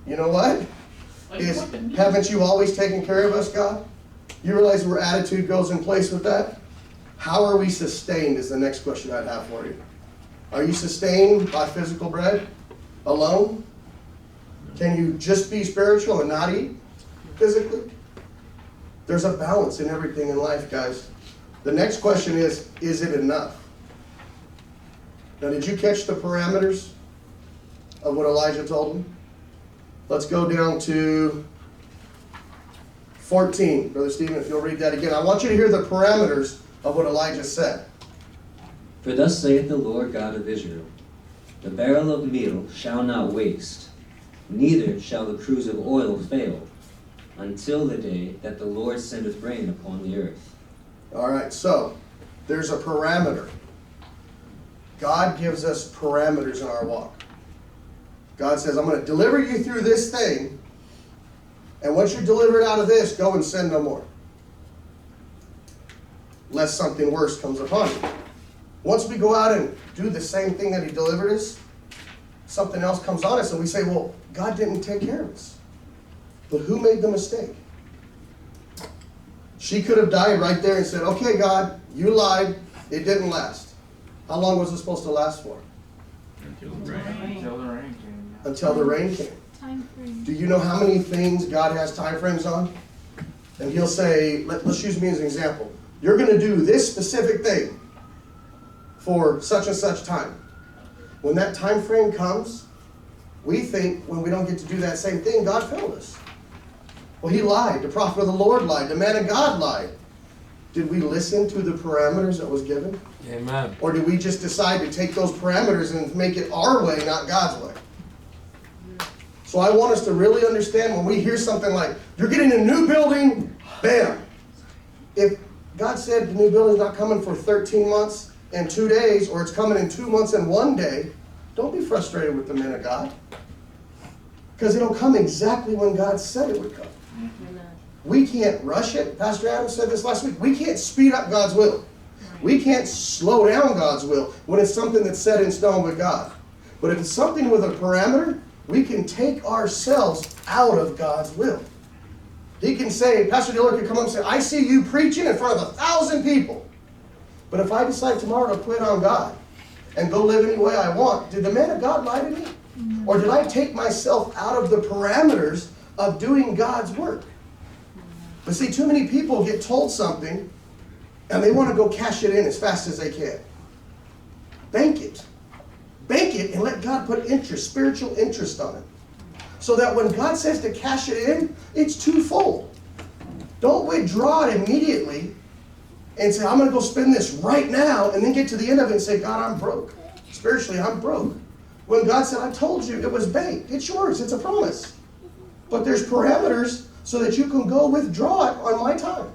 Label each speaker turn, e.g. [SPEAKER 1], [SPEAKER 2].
[SPEAKER 1] You know what? Haven't you always taken care of us, God? You realize where attitude goes in place with that? How are we sustained is the next question I'd have for you. Are you sustained by physical bread alone? Can you just be spiritual and not eat physically? There's a balance in everything in life, guys. The next question is it enough? Now, did you catch the parameters of what Elijah told him? Let's go down to 14. Brother Stephen, if you'll read that again. I want you to hear the parameters of what Elijah said.
[SPEAKER 2] For thus saith the Lord God of Israel, the barrel of meal shall not waste, neither shall the cruse of oil fail, until the day that the Lord sendeth rain upon the earth.
[SPEAKER 1] All right, so there's a parameter. God gives us parameters in our walk. God says, I'm going to deliver you through this thing, and once you're delivered out of this, go and sin no more, lest something worse comes upon you. Once we go out and do the same thing that he delivered us, something else comes on us, and we say, well, God didn't take care of us. But who made the mistake? She could have died right there and said, okay, God, you lied. It didn't last. How long was it supposed to last for?
[SPEAKER 3] Until the rain came.
[SPEAKER 1] Until the rain came.
[SPEAKER 4] Time frame.
[SPEAKER 1] Do you know how many things God has time frames on? And he'll say, let's use me as an example. You're going to do this specific thing for such and such time. When that time frame comes, we think when we don't get to do that same thing, God failed us. Well, he lied. The prophet of the Lord lied. The man of God lied. Did we listen to the parameters that was given?
[SPEAKER 3] Amen.
[SPEAKER 1] Or did we just decide to take those parameters and make it our way, not God's way? So I want us to really understand when we hear something like, you're getting a new building, bam. If God said the new building's not coming for 13 months and 2 days, or it's coming in 2 months and 1 day, don't be frustrated with the man of God. Because it'll come exactly when God said it would come. We can't rush it. Pastor Adam said this last week. We can't speed up God's will. We can't slow down God's will when it's something that's set in stone with God. But if it's something with a parameter, we can take ourselves out of God's will. He can say, Pastor Dillard can come up and say, I see you preaching in front of 1,000 people. But if I decide tomorrow to quit on God and go live any way I want, did the man of God lie to me? Or did I take myself out of the parameters of doing God's work? But see, too many people get told something and they want to go cash it in as fast as they can. Bank it. Bank it and let God put interest, spiritual interest on it. So that when God says to cash it in, it's twofold. Don't withdraw it immediately and say, I'm going to go spend this right now, and then get to the end of it and say, God, I'm broke. Spiritually, I'm broke. When God said, I told you it was banked. It's yours. It's a promise. But there's parameters so that you can go withdraw it on my time.